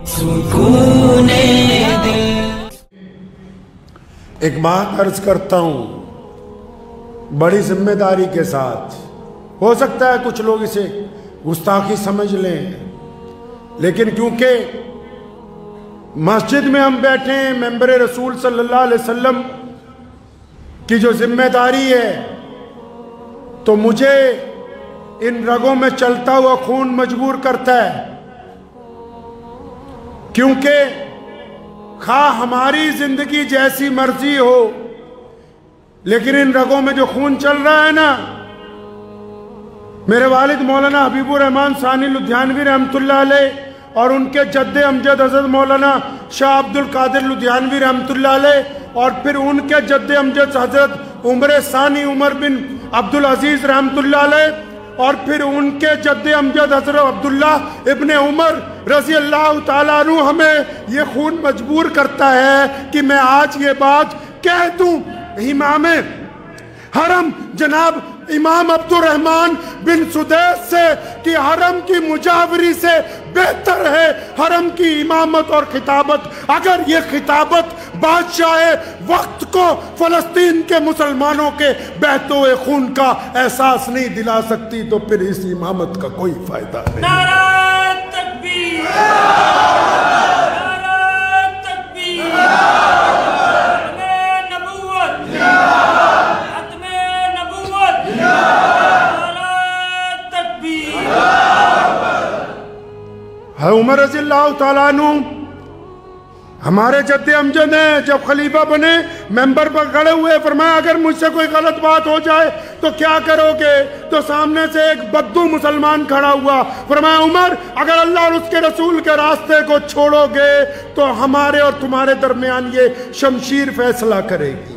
سکون دل۔ ایک بات عرض کرتا ہوں بڑی ذمہ داری کے ساتھ، ہو سکتا ہے کچھ لوگ اسے گستاخی سمجھ لیں، لیکن کیونکہ مسجد میں ہم بیٹھے ہیں، ممبر رسول صلی اللہ علیہ وسلم کی جو ذمہ داری ہے، تو مجھے ان رگوں میں چلتا ہوا خون مجبور کرتا ہے، کیونکہ خواہ ہماری زندگی جیسی مرضی ہو، لیکن ان رگوں میں جو خون چل رہا ہے نا، میرے والد مولانا حبیب الرحمن ثانی لدھیانوی رحمۃ اللہ علیہ اور ان کے جد امجد حضرت مولانا شاہ عبد القادر لدھیانوی رحمۃ اللہ علیہ، اور پھر ان کے جد امجد حضرت عمر ثانی عمر بن عبد العزیز رحمۃ اللہ علیہ، اور پھر ان کے جد امجد حضرت عبداللہ ابن عمر رضی اللہ تعالیٰ عنہ، ہمیں یہ خون مجبور کرتا ہے کہ میں آج یہ بات کہہ دوں۔ امام حرم جناب امام عبد الرحمن بن سدیس سے کہ حرم کی مجاوری سے بہتر ہے حرم کی امامت اور خطابت۔ اگر یہ خطابت بادشاہ وقت کو فلسطین کے مسلمانوں کے بہتے ہوئے خون کا احساس نہیں دلا سکتی، تو پھر اس امامت کا کوئی فائدہ نہیں۔ نعرہ تکبیر، نعرہ تکبیر، ختم نبوت، ختم نبوت، نعرہ تکبیر۔ عمر رضی اللہ تعالیٰ عنہ ہمارے جد امجد ہیں، جب خلیفہ بنے ممبر پر کھڑے ہوئے، فرمایا اگر مجھ سے کوئی غلط بات ہو جائے تو کیا کرو گے؟ تو سامنے سے ایک بدو مسلمان کھڑا ہوا، فرمایا عمر اگر اللہ اور اس کے رسول کے راستے کو چھوڑو گے تو ہمارے اور تمہارے درمیان یہ شمشیر فیصلہ کرے گی۔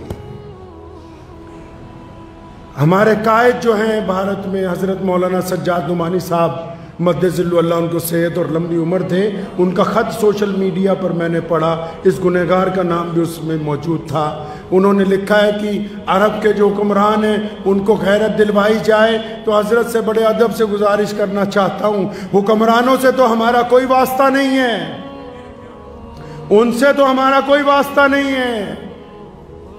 ہمارے قائد جو ہیں بھارت میں حضرت مولانا سجاد نعمانی صاحب مدذل اللہ ان کو صحت اور لمبی عمر دے، ان کا خط سوشل میڈیا پر میں نے پڑھا، اس گنہگار کا نام بھی اس میں موجود تھا۔ انہوں نے لکھا ہے کہ عرب کے جو حکمران ہیں ان کو غیرت دلوائی جائے، تو حضرت سے بڑے ادب سے گزارش کرنا چاہتا ہوں، حکمرانوں سے تو ہمارا کوئی واسطہ نہیں ہے، ان سے تو ہمارا کوئی واسطہ نہیں ہے،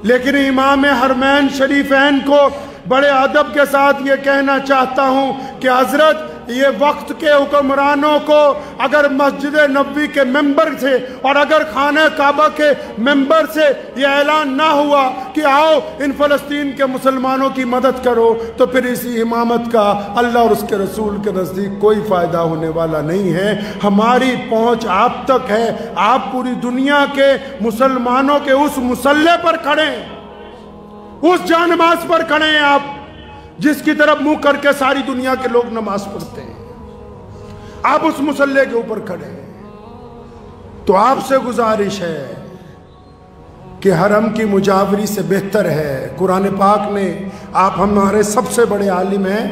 لیکن امام حرمین شریفین کو بڑے ادب کے ساتھ یہ کہنا چاہتا ہوں کہ حضرت یہ وقت کے حکمرانوں کو اگر مسجد نبوی کے ممبر سے اور اگر خانہ کعبہ کے ممبر سے یہ اعلان نہ ہوا کہ آؤ ان فلسطین کے مسلمانوں کی مدد کرو، تو پھر اسی امامت کا اللہ اور اس کے رسول کے نزدیک کوئی فائدہ ہونے والا نہیں ہے۔ ہماری پہنچ آپ تک ہے، آپ پوری دنیا کے مسلمانوں کے اس مسلح پر کھڑے ہیں، اس جانماز پر کھڑے ہیں آپ جس کی طرف منہ کر کے ساری دنیا کے لوگ نماز پڑھتے ہیں، آپ اس مسلح کے اوپر کھڑے ہیں۔ تو آپ سے گزارش ہے کہ حرم کی مجاوری سے بہتر ہے قرآن پاک نے، آپ ہمارے سب سے بڑے عالم ہیں،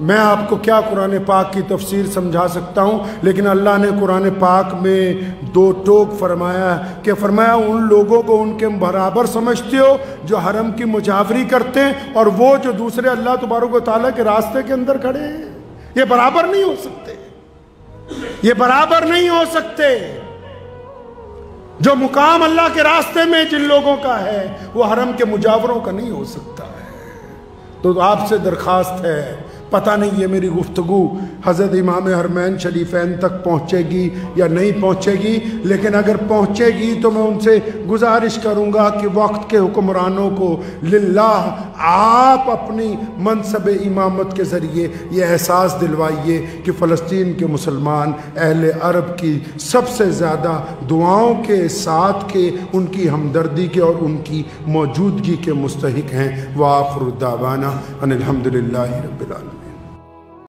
میں آپ کو کیا قرآن پاک کی تفسیر سمجھا سکتا ہوں، لیکن اللہ نے قرآن پاک میں دو ٹوک فرمایا کہ فرمایا ان لوگوں کو ان کے برابر سمجھتے ہو جو حرم کی مجاوری کرتے ہیں اور وہ جو دوسرے اللہ تبارک و تعالیٰ کے راستے کے اندر کھڑے ہیں، یہ برابر نہیں ہو سکتے، یہ برابر نہیں ہو سکتے۔ جو مقام اللہ کے راستے میں جن لوگوں کا ہے وہ حرم کے مجاوروں کا نہیں ہو سکتا ہے۔ تو آپ سے درخواست ہے، پتہ نہیں یہ میری گفتگو حضرت امام حرمین شریفین تک پہنچے گی یا نہیں پہنچے گی، لیکن اگر پہنچے گی تو میں ان سے گزارش کروں گا کہ وقت کے حکمرانوں کو للہ آپ اپنی منصب امامت کے ذریعے یہ احساس دلوائیے کہ فلسطین کے مسلمان اہل عرب کی سب سے زیادہ دعاؤں کے ساتھ کے ان کی ہمدردی کے اور ان کی موجودگی کے مستحق ہیں۔ وآخر دعوانا ان الحمدللہ رب العالمین۔